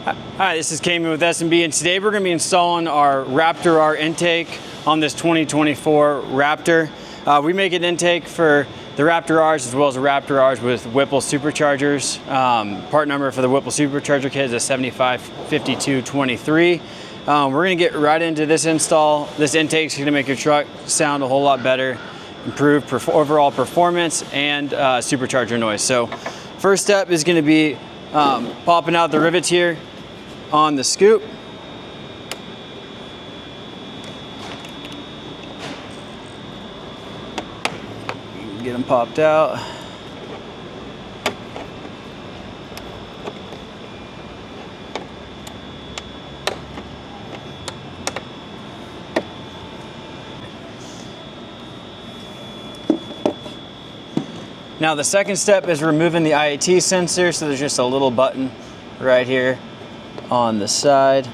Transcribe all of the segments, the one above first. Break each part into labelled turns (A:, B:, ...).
A: Hi, this is Cayman with S&B, and today we're going to be installing our Raptor R intake on this 2024 Raptor. We make an intake for the Raptor Rs as well as the Raptor Rs with Whipple superchargers. Part number for the Whipple supercharger kit is a 755223. We're going to get right into this install. This intake is going to make your truck sound a whole lot better, improve overall performance and supercharger noise. So first step is going to be popping out the rivets here on the scoop. Get them popped out. Now the second step is removing the IAT sensor. So there's just a little button right here on the side.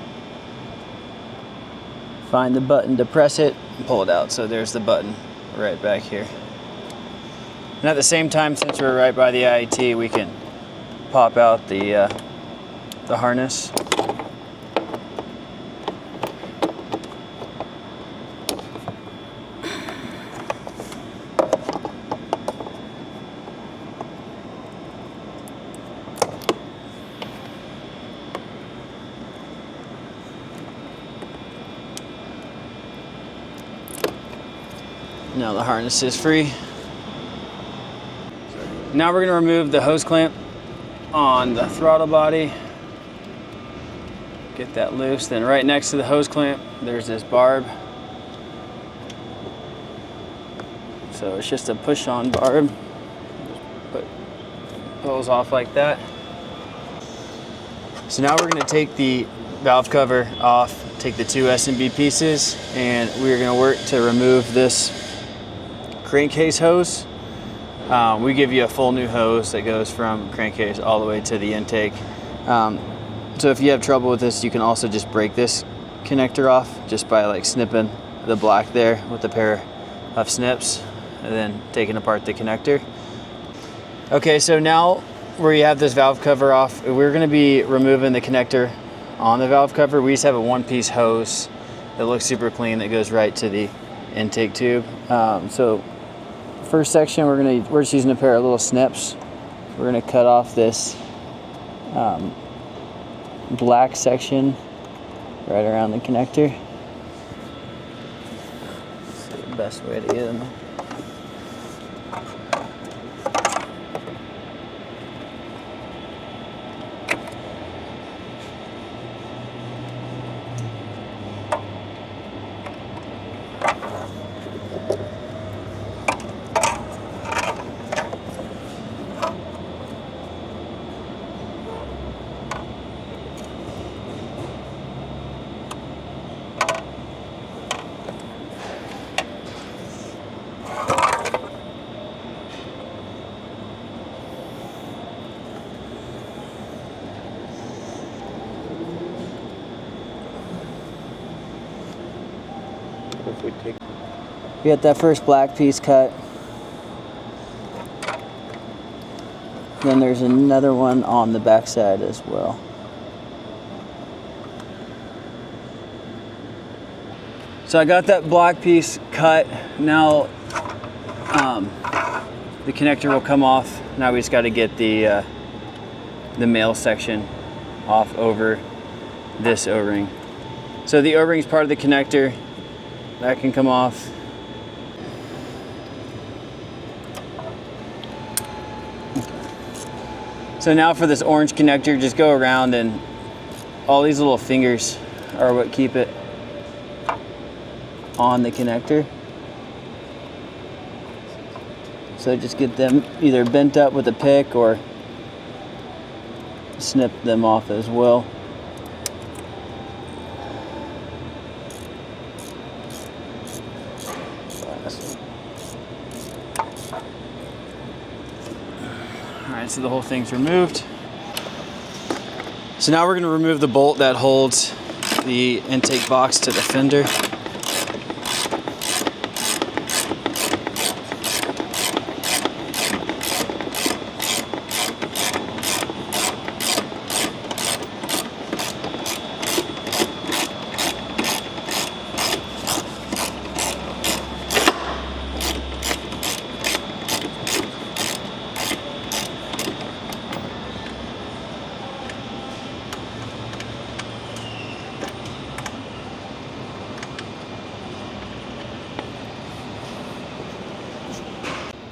A: Find the button to press it and pull it out. So there's the button right back here. And at the same time, since we're right by the IAT, we can pop out the harness. Now the harness is free. Now we're going to remove the hose clamp on the throttle body. Get that loose. Then right next to the hose clamp, there's this barb. So it's just a push-on barb. Put hose off like that. So now we're going to take the valve cover off, take the two S&B pieces, and we're going to work to remove this crankcase hose. We give you a full new hose that goes from crankcase all the way to the intake. So if you have trouble with this, you can also just break this connector off just by like snipping the black there with a pair of snips and then taking apart the connector. Okay, so now where you have this valve cover off, we're going to be removing the connector on the valve cover. We just have a one-piece hose that looks super clean that goes right to the intake tube. So first section, we're just using a pair of little snips. We're gonna cut off this black section right around the connector. That's the best way to get them. We got that first black piece cut. Then there's another one on the back side as well. So I got that black piece cut. Now the connector will come off. Now we just got to get the male section off over this O-ring. So the O-ring is part of the connector. That can come off. So now for this orange connector, just go around, and all these little fingers are what keep it on the connector. So just get them either bent up with a pick or snip them off as well. Alright, so the whole thing's removed. So now we're going to remove the bolt that holds the intake box to the fender.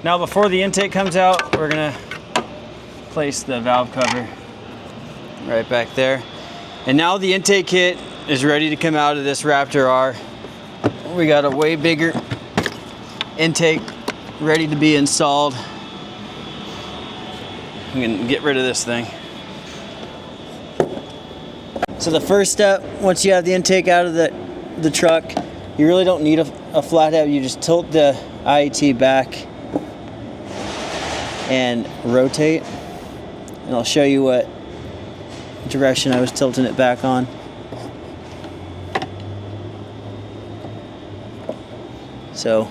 A: Now before the intake comes out, we're gonna place the valve cover right back there. And now the intake kit is ready to come out of this Raptor R. We got a way bigger intake ready to be installed. I'm gonna get rid of this thing. So the first step, once you have the intake out of the truck, you really don't need a flathead. You just tilt the IAT back and rotate. And I'll show you what direction I was tilting it back on. So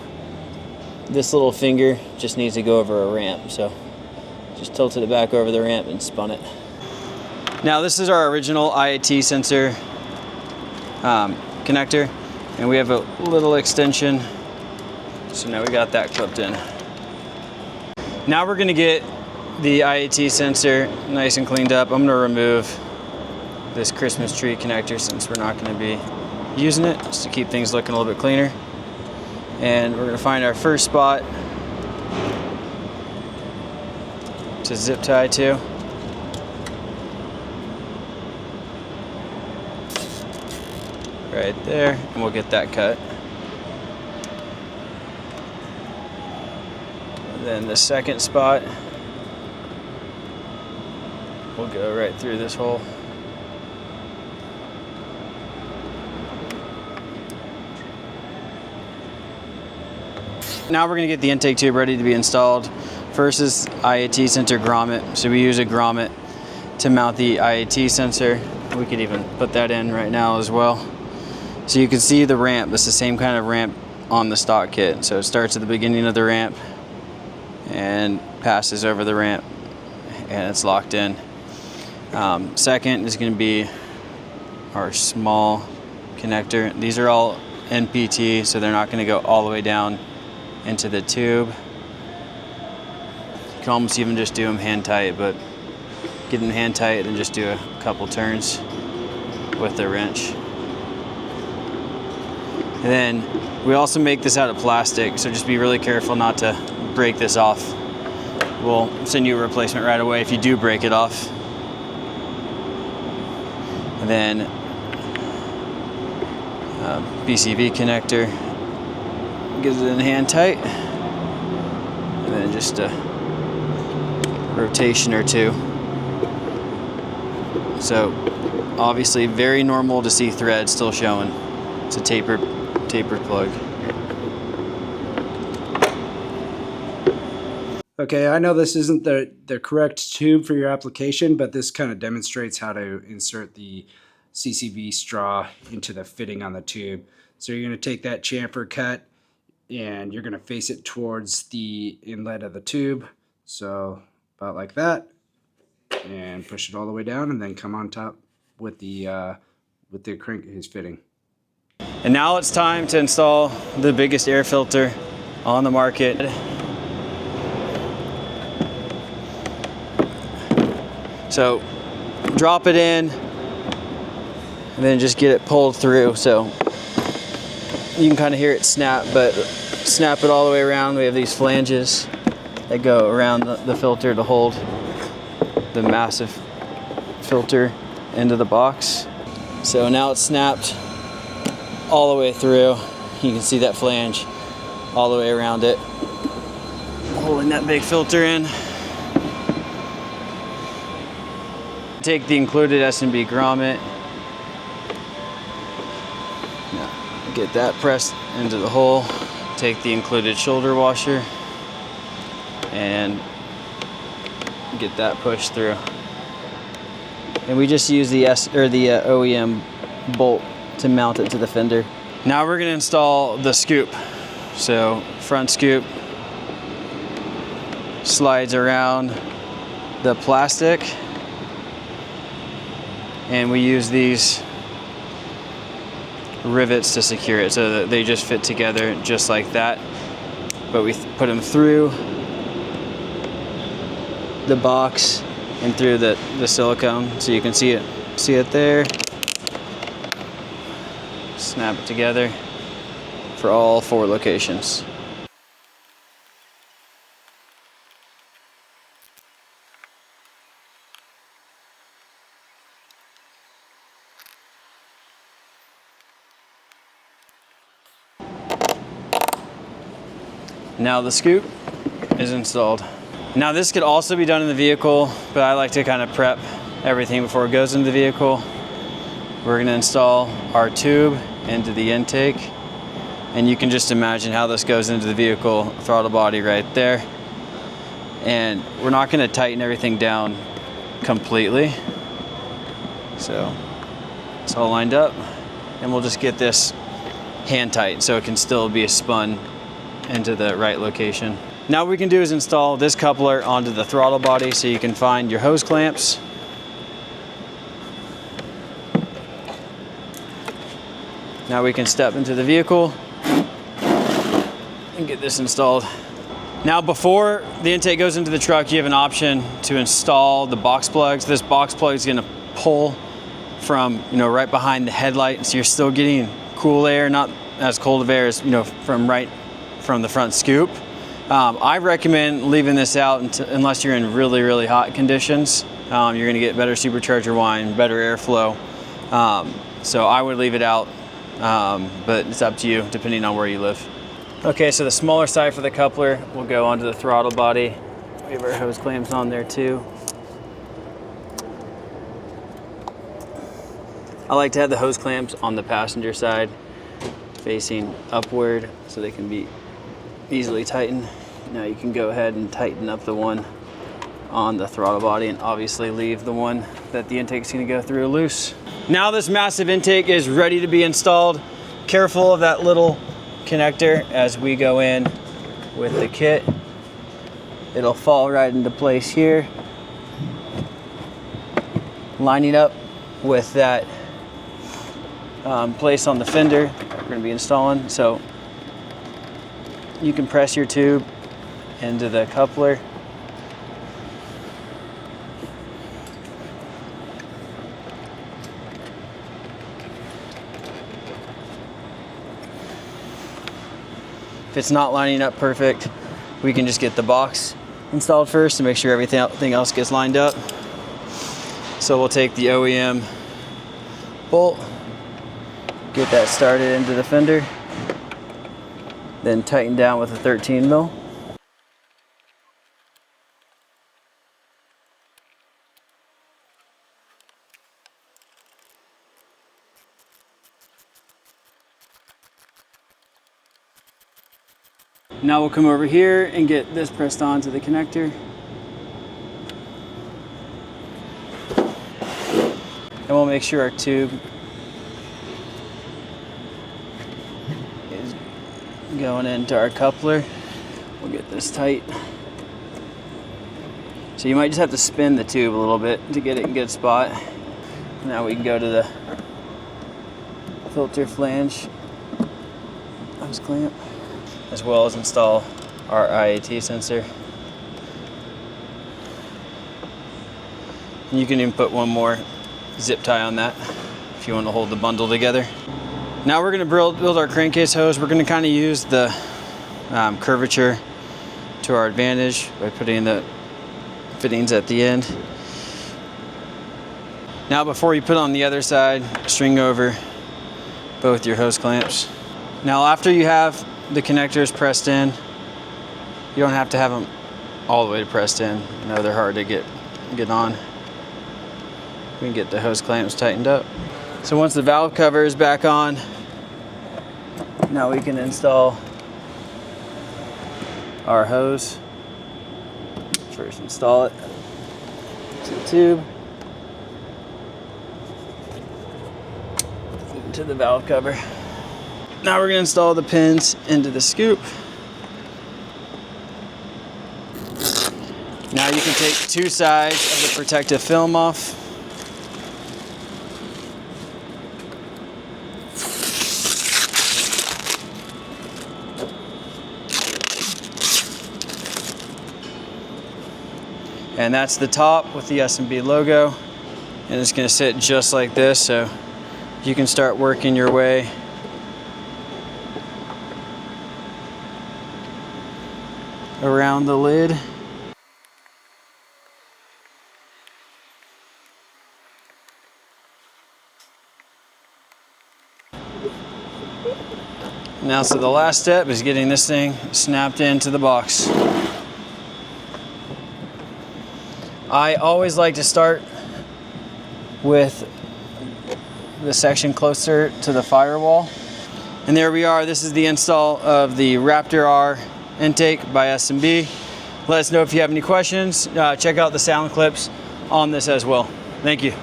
A: this little finger just needs to go over a ramp. So just tilted it back over the ramp and spun it. Now this is our original IAT sensor connector, and we have a little extension. So now we got that clipped in. Now we're gonna get the IAT sensor nice and cleaned up. I'm gonna remove this Christmas tree connector since we're not gonna be using it, just to keep things looking a little bit cleaner. And we're gonna find our first spot to zip tie to. Right there, and we'll get that cut. And then the second spot, we'll go right through this hole. Now we're gonna get the intake tube ready to be installed. First is IAT sensor grommet. So we use a grommet to mount the IAT sensor. We could even put that in right now as well. So you can see the ramp. It's the same kind of ramp on the stock kit. So it starts at the beginning of the ramp and passes over the ramp, and it's locked in. Second is going to be our small connector. These are all NPT, so they're not going to go all the way down into the tube. You can almost even just do them hand tight, but get them hand tight and just do a couple turns with the wrench. And then we also make this out of plastic, so just be really careful not to break this off. We'll send you a replacement right away if you do break it off. And then PCV connector, gives it in hand tight, and then just a rotation or two. So obviously very normal to see thread still showing. It's a tapered plug.
B: Okay, I know this isn't the correct tube for your application, but this kind of demonstrates how to insert the CCV straw into the fitting on the tube. So you're going to take that chamfer cut and you're going to face it towards the inlet of the tube. So about like that, and push it all the way down, and then come on top with the crankcase fitting.
A: And now it's time to install the biggest air filter on the market. So drop it in and then just get it pulled through. So you can kind of hear it snap, but snap it all the way around. We have these flanges that go around the filter to hold the massive filter into the box. So now it's snapped all the way through. You can see that flange all the way around it, holding that big filter in. Take the included S&B grommet, get that pressed into the hole. Take the included shoulder washer and get that pushed through. And we just use the OEM bolt to mount it to the fender. Now we're gonna install the scoop. So front scoop slides around the plastic, and we use these rivets to secure it so that they just fit together just like that. But we put them through the box and through the silicone, so you can see it there. Snap it together for all 4 locations. Now the scoop is installed. Now this could also be done in the vehicle, but I like to kind of prep everything before it goes into the vehicle. We're gonna install our tube into the intake, and you can just imagine how this goes into the vehicle, throttle body right there. And we're not gonna tighten everything down completely. So it's all lined up, and we'll just get this hand tight so it can still be spun into the right location. Now what we can do is install this coupler onto the throttle body so you can find your hose clamps. Now we can step into the vehicle and get this installed. Now before the intake goes into the truck, you have an option to install the box plugs. This box plug is gonna pull from, right behind the headlight, so you're still getting cool air, not as cold of air as, from the front scoop. I recommend leaving this out unless you're in really, really hot conditions. You're gonna get better supercharger whine, better airflow. So I would leave it out, but it's up to you depending on where you live. Okay, so the smaller side for the coupler will go onto the throttle body. We have our hose clamps on there too. I like to have the hose clamps on the passenger side facing upward so they can be easily tightened. Now you can go ahead and tighten up the one on the throttle body and obviously leave the one that the intake's gonna go through loose. Now this massive intake is ready to be installed. Careful of that little connector as we go in with the kit. It'll fall right into place here, lining up with that place on the fender we're going to be installing. So you can press your tube into the coupler. If it's not lining up perfect, we can just get the box installed first to make sure everything else gets lined up. So we'll take the OEM bolt, get that started into the fender, then tighten down with a 13 mil. Now we'll come over here and get this pressed onto the connector. And we'll make sure our tube is going into our coupler. We'll get this tight. So you might just have to spin the tube a little bit to get it in a good spot. Now we can go to the filter flange hose clamp, as well as install our IAT sensor. And you can even put one more zip tie on that if you want to hold the bundle together. Now we're going to build our crankcase hose. We're going to kind of use the curvature to our advantage by putting the fittings at the end. Now before you put on the other side, string over both your hose clamps. Now after you have the connectors pressed in, you don't have to have them all the way pressed in. They're hard to get on. We can get the hose clamps tightened up. So once the valve cover is back on, now we can install our hose. First install it to the tube, into the valve cover. Now we're going to install the pins into the scoop. Now you can take two sides of the protective film off. And that's the top with the S&B logo. And it's going to sit just like this, so you can start working your way around the lid. Now, so the last step is getting this thing snapped into the box. I always like to start with the section closer to the firewall. And there we are. This is the install of the Raptor R intake by S&B. Let us know if you have any questions. Check out the sound clips on this as well. Thank you.